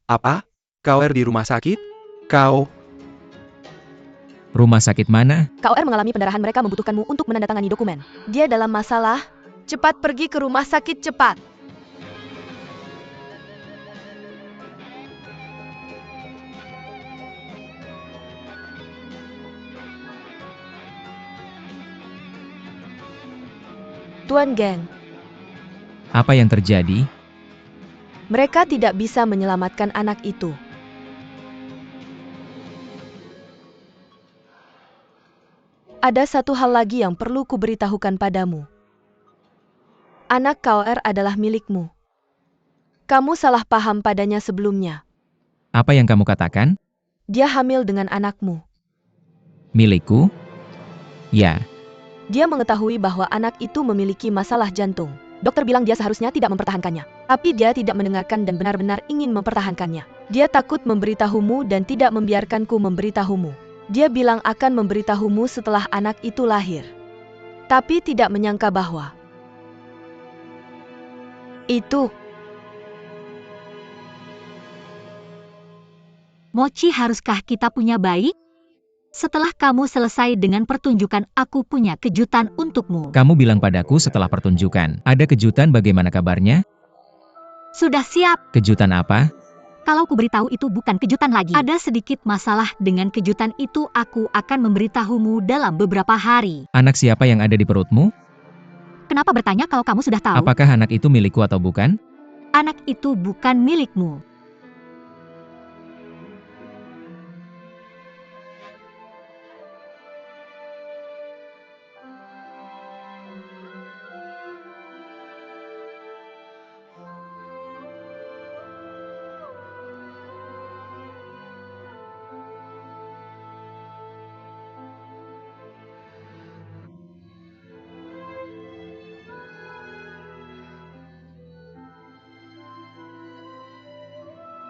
Apa? KOR di rumah sakit? Kau... Rumah sakit mana? KOR mengalami pendarahan, mereka membutuhkanmu untuk menandatangani dokumen. Dia dalam masalah. Cepat pergi ke rumah sakit, cepat. Tuan Geng, Apa yang terjadi? mereka tidak bisa menyelamatkan anak itu. Ada satu hal lagi yang perlu kuberitahukan padamu. Anak KOR adalah milikmu. Kamu salah paham padanya sebelumnya. Apa yang kamu katakan? Dia hamil dengan anakmu. Milikku? Ya, Dia mengetahui bahwa anak itu memiliki masalah jantung. Dokter bilang dia seharusnya tidak mempertahankannya. Tapi dia tidak mendengarkan dan benar-benar ingin mempertahankannya. Dia takut memberitahumu dan tidak membiarkanku memberitahumu. Dia bilang akan memberitahumu setelah anak itu lahir. Tapi tidak menyangka bahwa itu. Mochi, haruskah kita punya bayi? Setelah kamu selesai dengan pertunjukan, aku punya kejutan untukmu. kamu bilang padaku setelah pertunjukan. Ada kejutan, bagaimana kabarnya? Sudah siap? Kejutan apa? Kalau ku beritahu itu bukan kejutan lagi. Ada sedikit masalah dengan kejutan itu, aku akan memberitahumu dalam beberapa hari. Anak siapa yang ada di perutmu? Kenapa bertanya kalau kamu sudah tahu? Apakah anak itu milikku atau bukan? Anak itu bukan milikmu.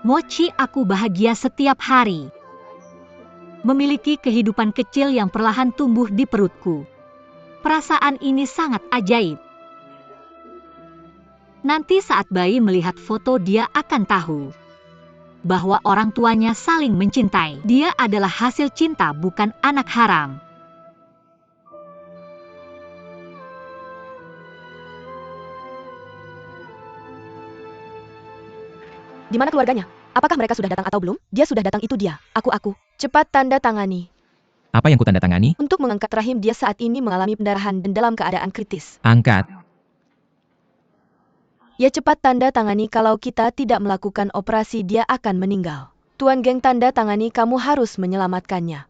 Mochi, aku bahagia setiap hari. Memiliki kehidupan kecil yang perlahan tumbuh di perutku. Perasaan ini sangat ajaib. Nanti saat bayi melihat foto, dia akan tahu bahwa orang tuanya saling mencintai. Dia adalah hasil cinta, bukan anak haram. Di mana keluarganya? Apakah mereka sudah datang atau belum? Dia sudah datang, itu dia. Aku. Cepat tanda tangani. Apa yang kutanda-tangani? Untuk mengangkat rahim, dia saat ini mengalami pendarahan dan dalam keadaan kritis. Angkat. Ya, cepat tanda tangani, kalau kita tidak melakukan operasi dia akan meninggal. Tuan Geng, tanda tangani, kamu harus menyelamatkannya.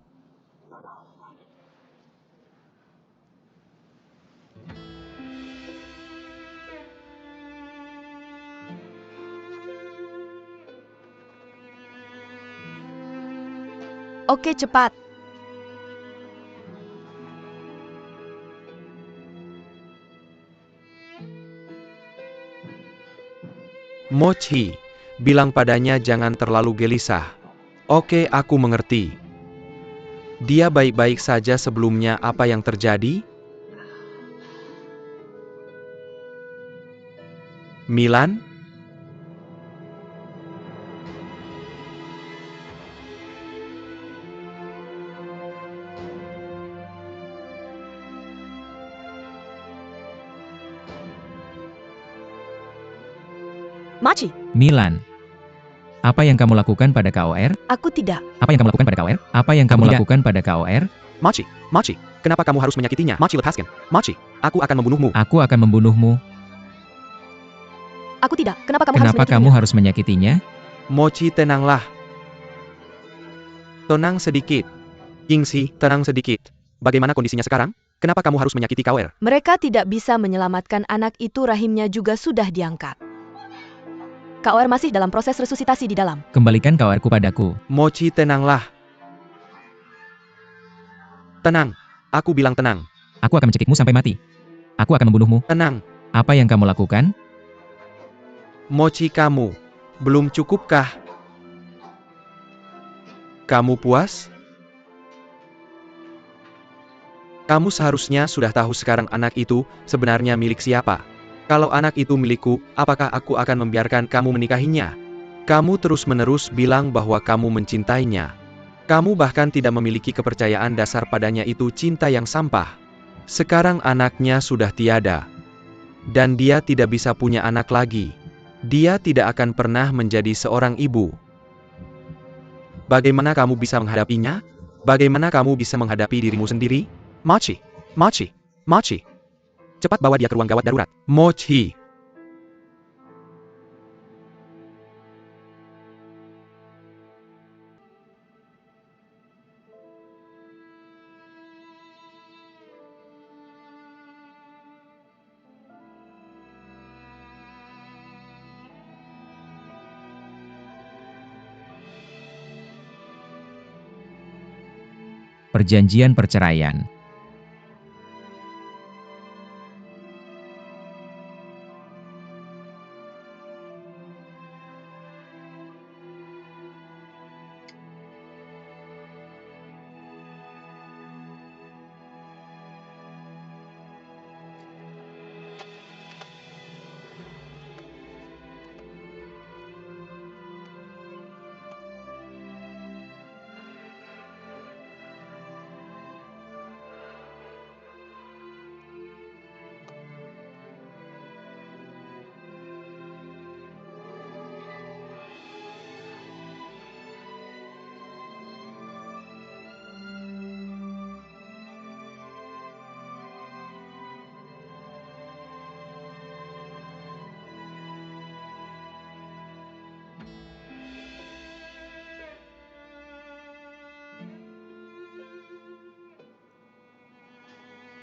Oke, cepat. Mochi, bilang padanya jangan terlalu gelisah. Oke, aku mengerti. Dia baik-baik saja sebelumnya. Apa yang terjadi? Milan? Mochi, Milan. Apa yang kamu lakukan pada KOR? aku tidak. Apa yang kamu lakukan pada KOR? Apa yang kamu Tidak. lakukan pada KOR? Mochi, kenapa kamu harus menyakitinya? Mochi, lepaskan. Mochi, aku akan membunuhmu. Aku akan membunuhmu. Aku tidak. Kenapa kamu Kenapa kamu harus menyakitinya? Mochi, tenanglah. Tenang sedikit. Yingxi, tenang sedikit. Bagaimana kondisinya sekarang? Kenapa kamu harus menyakiti KOR? Mereka tidak bisa menyelamatkan anak itu, rahimnya juga sudah diangkat. KOR masih dalam proses resusitasi di dalam. Kembalikan KOR-ku padaku. Mochi, tenanglah. Tenang. Aku bilang tenang. Aku akan mencekikmu sampai mati. Aku akan membunuhmu. Tenang. Apa yang kamu lakukan? Mochi, kamu belum cukupkah? Kamu puas? Kamu seharusnya sudah tahu sekarang anak itu sebenarnya milik siapa. Kalau anak itu milikku, apakah aku akan membiarkan kamu menikahinya? Kamu terus-menerus bilang bahwa kamu mencintainya. Kamu bahkan tidak memiliki kepercayaan dasar padanya, itu cinta yang sampah. Sekarang anaknya sudah tiada. Dan dia tidak bisa punya anak lagi. Dia tidak akan pernah menjadi seorang ibu. Bagaimana kamu bisa menghadapinya? Bagaimana kamu bisa menghadapi dirimu sendiri? Mochi, Mochi, Mochi. Cepat bawa dia ke ruang gawat darurat. Mochi. Perjanjian perceraian.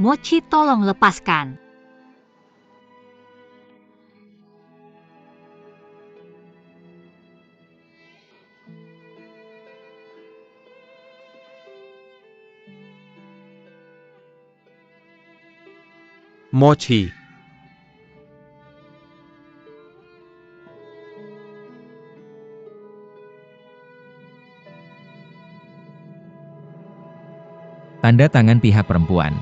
Mochi, tolong lepaskan. Mochi. Tanda tangan pihak perempuan.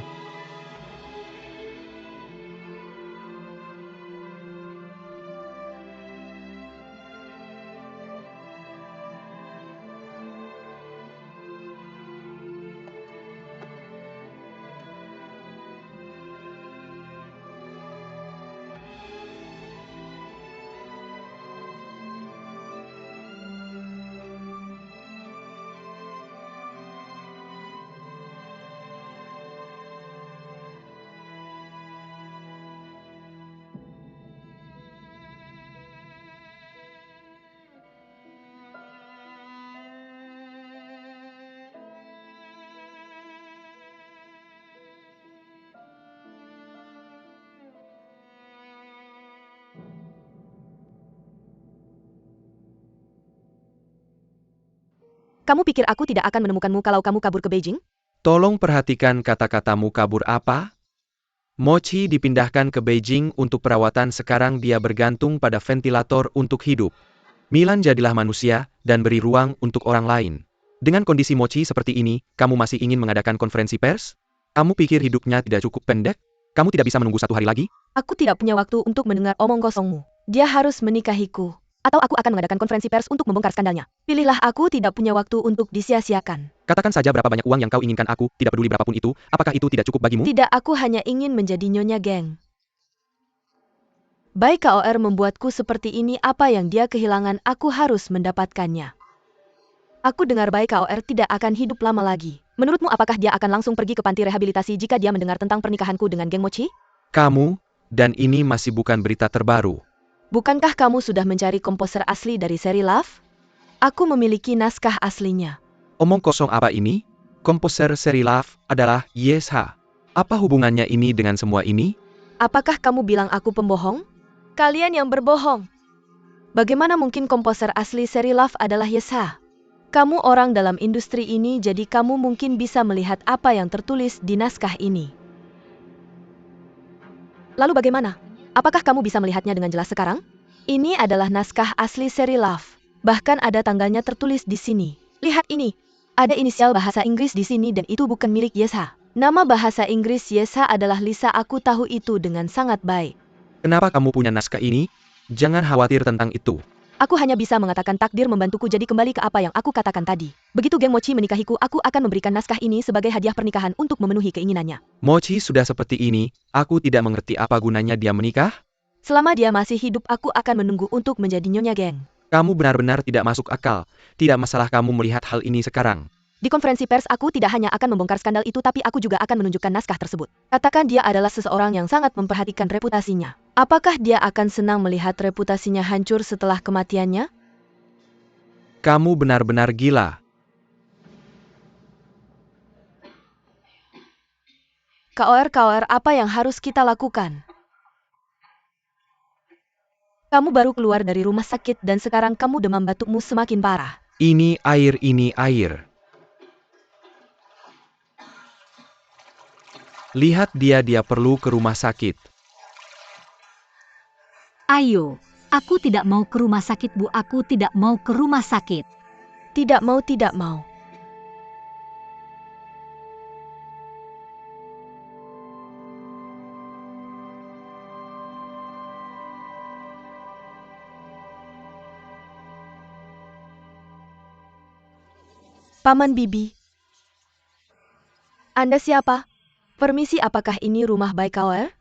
Kamu pikir aku tidak akan menemukanmu kalau kamu kabur ke Beijing? Tolong perhatikan kata-katamu. Kabur apa? Mochi dipindahkan ke Beijing untuk perawatan. Sekarang dia bergantung pada ventilator untuk hidup. Milan, jadilah manusia, dan beri ruang untuk orang lain. Dengan kondisi Mochi seperti ini, kamu masih ingin mengadakan konferensi pers? Kamu pikir hidupnya tidak cukup pendek? Kamu tidak bisa menunggu 1 hari lagi? Aku tidak punya waktu untuk mendengar omong kosongmu. Dia harus menikahiku. Atau aku akan mengadakan konferensi pers untuk membongkar skandalnya. Pilihlah, aku tidak punya waktu untuk disia-siakan. Katakan saja berapa banyak uang yang kau inginkan, aku tidak peduli berapapun itu. Apakah itu tidak cukup bagimu? Tidak, aku hanya ingin menjadi Nyonya Geng. Baik, KOR membuatku seperti ini. Apa yang dia kehilangan, aku harus mendapatkannya. Aku dengar baik KOR tidak akan hidup lama lagi. Menurutmu apakah dia akan langsung pergi ke panti rehabilitasi jika dia mendengar tentang pernikahanku dengan Geng Mochi? Kamu, dan ini masih bukan berita terbaru. Bukankah kamu sudah mencari komposer asli dari seri Love? Aku memiliki naskah aslinya. Omong kosong apa ini? Komposer seri Love adalah YSH. Apa hubungannya ini dengan semua ini? Apakah kamu bilang aku pembohong? Kalian yang berbohong. Bagaimana mungkin komposer asli seri Love adalah YSH? Kamu orang dalam industri ini, jadi kamu mungkin bisa melihat apa yang tertulis di naskah ini. Lalu bagaimana? Apakah kamu bisa melihatnya dengan jelas sekarang? Ini adalah naskah asli seri Love. Bahkan ada tanggalnya tertulis di sini. Lihat ini. Ada inisial bahasa Inggris di sini dan itu bukan milik YSH. Nama bahasa Inggris YSH adalah Lisa. Aku tahu itu dengan sangat baik. Kenapa kamu punya naskah ini? Jangan khawatir tentang itu. Aku hanya bisa mengatakan takdir membantuku jadi kembali ke apa yang aku katakan tadi. Begitu geng Mochi menikahiku, aku akan memberikan naskah ini sebagai hadiah pernikahan untuk memenuhi keinginannya. Mochi sudah seperti ini, aku tidak mengerti apa gunanya dia menikah? Selama dia masih hidup, aku akan menunggu untuk menjadi nyonya geng. Kamu benar-benar tidak masuk akal. Tidak masalah kamu melihat hal ini sekarang. Di konferensi pers aku tidak hanya akan membongkar skandal itu, tapi aku juga akan menunjukkan naskah tersebut. Katakan dia adalah seseorang yang sangat memperhatikan reputasinya. Apakah dia akan senang melihat reputasinya hancur setelah kematiannya? Kamu benar-benar gila. KOR, apa yang harus kita lakukan? Kamu baru keluar dari rumah sakit dan sekarang kamu demam, batukmu semakin parah. Ini air. Lihat dia perlu ke rumah sakit. Ayo, aku tidak mau ke rumah sakit, Bu. Aku tidak mau ke rumah sakit. Tidak mau. Paman Bibi. Anda siapa? Permisi, apakah ini rumah baik KOR?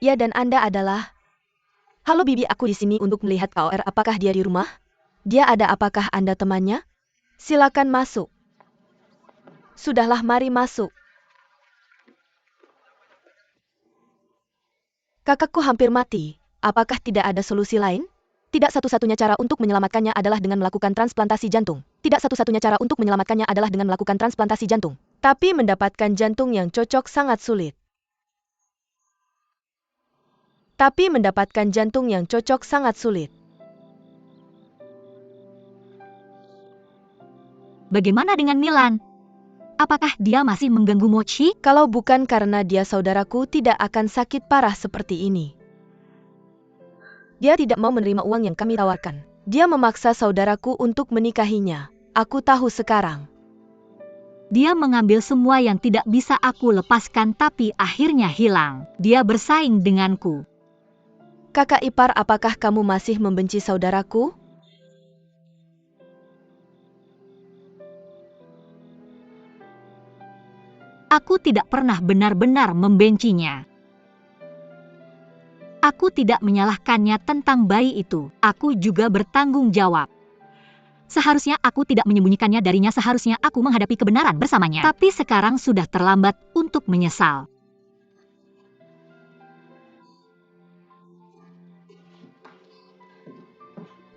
Ya, dan Anda adalah... Halo Bibi, aku di sini untuk melihat KOR. Apakah dia di rumah? Dia ada, apakah Anda temannya? Silakan masuk. Sudahlah, mari masuk. Kakakku hampir mati. Apakah tidak ada solusi lain? Tidak, satu-satunya cara untuk menyelamatkannya adalah dengan melakukan transplantasi jantung. Tidak, satu-satunya cara untuk menyelamatkannya adalah dengan melakukan transplantasi jantung. Tapi mendapatkan jantung yang cocok sangat sulit. Bagaimana dengan Milan? Apakah dia masih mengganggu Mochi? Kalau bukan karena dia saudaraku, tidak akan sakit parah seperti ini. Dia tidak mau menerima uang yang kami tawarkan. Dia memaksa saudaraku untuk menikahinya. Aku tahu sekarang. Dia mengambil semua yang tidak bisa aku lepaskan, tapi akhirnya hilang. Dia bersaing denganku. Kakak ipar, apakah kamu masih membenci saudaraku? Aku tidak pernah benar-benar membencinya. Aku tidak menyalahkannya tentang bayi itu. Aku juga bertanggung jawab. Seharusnya aku tidak menyembunyikannya darinya, seharusnya aku menghadapi kebenaran bersamanya. Tapi sekarang sudah terlambat untuk menyesal.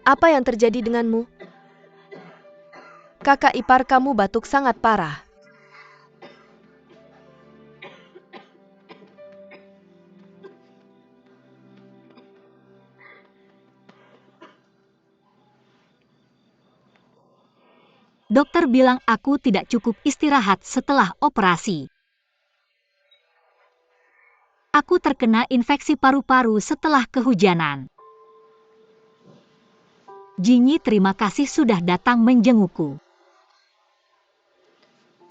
Apa yang terjadi denganmu? Kakak ipar, kamu batuk sangat parah. Dokter bilang aku tidak cukup istirahat setelah operasi. Aku terkena infeksi paru-paru setelah kehujanan. Jinyi, terima kasih sudah datang menjengukku.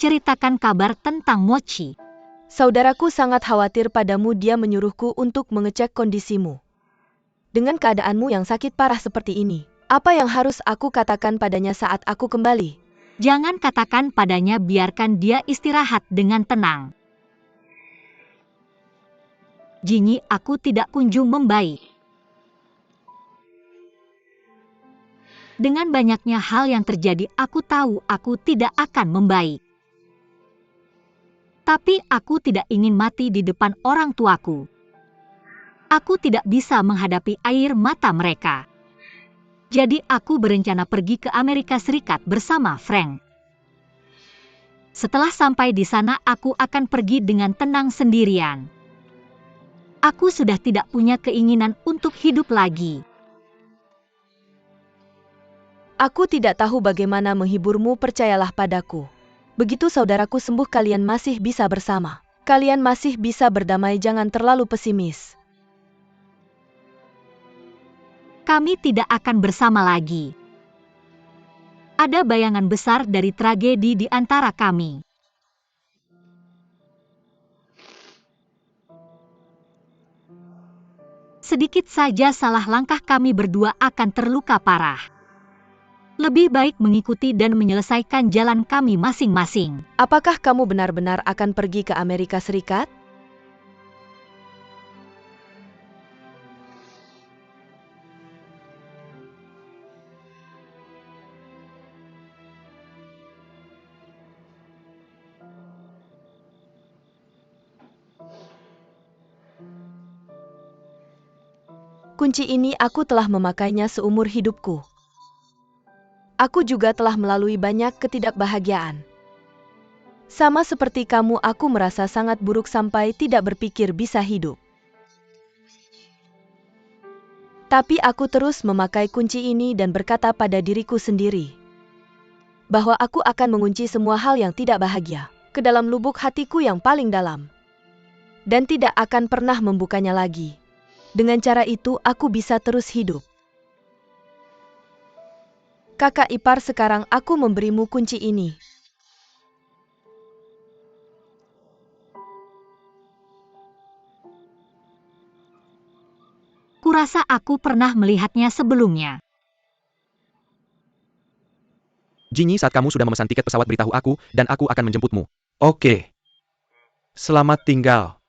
Ceritakan kabar tentang Mochi. Saudaraku sangat khawatir padamu, dia menyuruhku untuk mengecek kondisimu. Dengan keadaanmu yang sakit parah seperti ini, apa yang harus aku katakan padanya saat aku kembali? Jangan katakan padanya, biarkan dia istirahat dengan tenang. Jinyi, aku tidak kunjung membaik. Dengan banyaknya hal yang terjadi, aku tahu aku tidak akan membaik. Tapi aku tidak ingin mati di depan orang tuaku. Aku tidak bisa menghadapi air mata mereka. Jadi aku berencana pergi ke Amerika Serikat bersama Frank. Setelah sampai di sana, aku akan pergi dengan tenang sendirian. Aku sudah tidak punya keinginan untuk hidup lagi. Aku tidak tahu bagaimana menghiburmu, percayalah padaku. Begitu saudaraku sembuh, kalian masih bisa bersama. Kalian masih bisa berdamai, jangan terlalu pesimis. Kami tidak akan bersama lagi. Ada bayangan besar dari tragedi di antara kami. Sedikit saja salah langkah, kami berdua akan terluka parah. Lebih baik mengikuti dan menyelesaikan jalan kami masing-masing. Apakah kamu benar-benar akan pergi ke Amerika Serikat? Kunci ini aku telah memakainya seumur hidupku. Aku juga telah melalui banyak ketidakbahagiaan. Sama seperti kamu, aku merasa sangat buruk sampai tidak berpikir bisa hidup. Tapi aku terus memakai kunci ini dan berkata pada diriku sendiri bahwa aku akan mengunci semua hal yang tidak bahagia ke dalam lubuk hatiku yang paling dalam dan tidak akan pernah membukanya lagi. Dengan cara itu, aku bisa terus hidup. Kakak ipar, sekarang aku memberimu kunci ini. Kurasa aku pernah melihatnya sebelumnya. Ginny, saat kamu sudah memesan tiket pesawat, beritahu aku, dan aku akan menjemputmu. Oke. Selamat tinggal.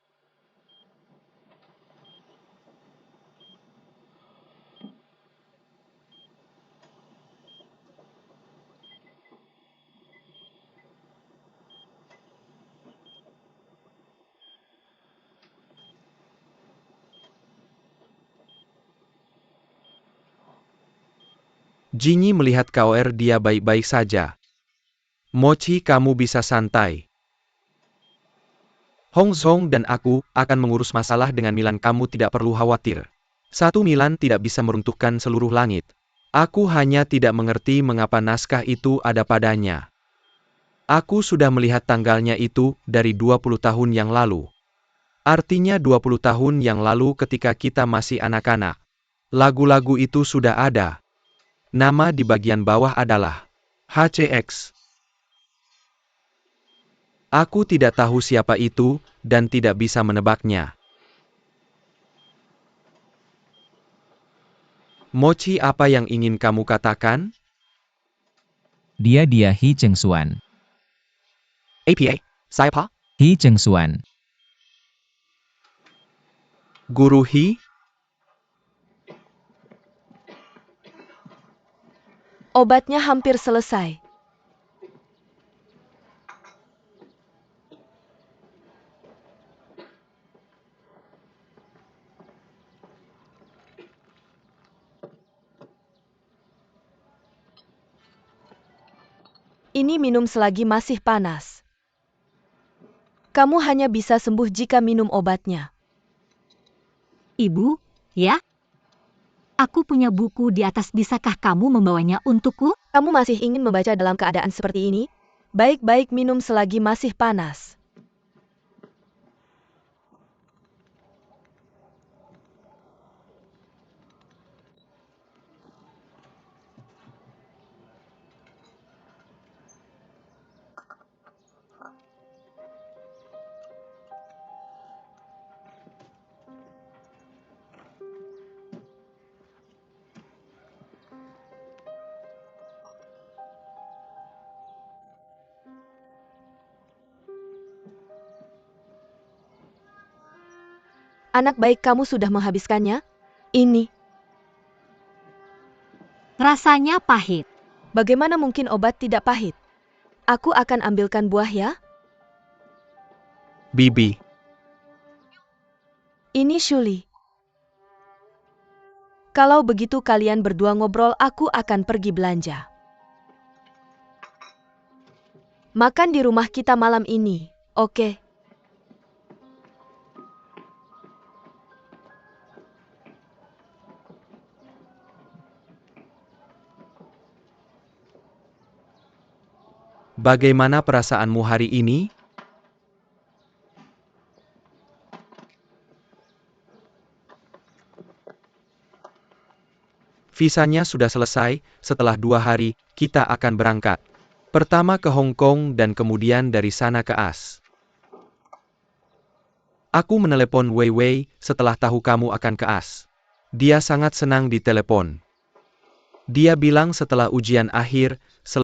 Ginny melihat KOR dia baik-baik saja. Mochi, kamu bisa santai. Hong Zhong dan aku akan mengurus masalah dengan Milan, kamu tidak perlu khawatir. Satu Milan tidak bisa meruntuhkan seluruh langit. Aku hanya tidak mengerti mengapa naskah itu ada padanya. Aku sudah melihat tanggalnya itu dari 20 tahun yang lalu. Artinya 20 tahun yang lalu ketika kita masih anak-anak. Lagu-lagu itu sudah ada. Nama di bagian bawah adalah HCX. Aku tidak tahu siapa itu, dan tidak bisa menebaknya. Mochi, apa yang ingin kamu katakan? Dia He Chengxuan. APA, siapa? He Chengxuan. Guru He? Obatnya hampir selesai. Ini minum selagi masih panas. Kamu hanya bisa sembuh jika minum obatnya. Ibu, ya? Aku punya buku di atas, bisakah kamu membawanya untukku? Kamu masih ingin membaca dalam keadaan seperti ini? Baik-baik, minum selagi masih panas. Anak baik, kamu sudah menghabiskannya? Ini. Rasanya pahit. Bagaimana mungkin obat tidak pahit? Aku akan ambilkan buah ya. Bibi. Ini Shuli. Kalau begitu kalian berdua ngobrol, aku akan pergi belanja. Makan di rumah kita malam ini, oke? Bagaimana perasaanmu hari ini? Visanya sudah selesai, setelah 2 hari, kita akan berangkat. Pertama ke Hong Kong dan kemudian dari sana ke AS. Aku menelepon Wei Wei setelah tahu kamu akan ke AS. Dia sangat senang di telepon. Dia bilang setelah ujian akhir,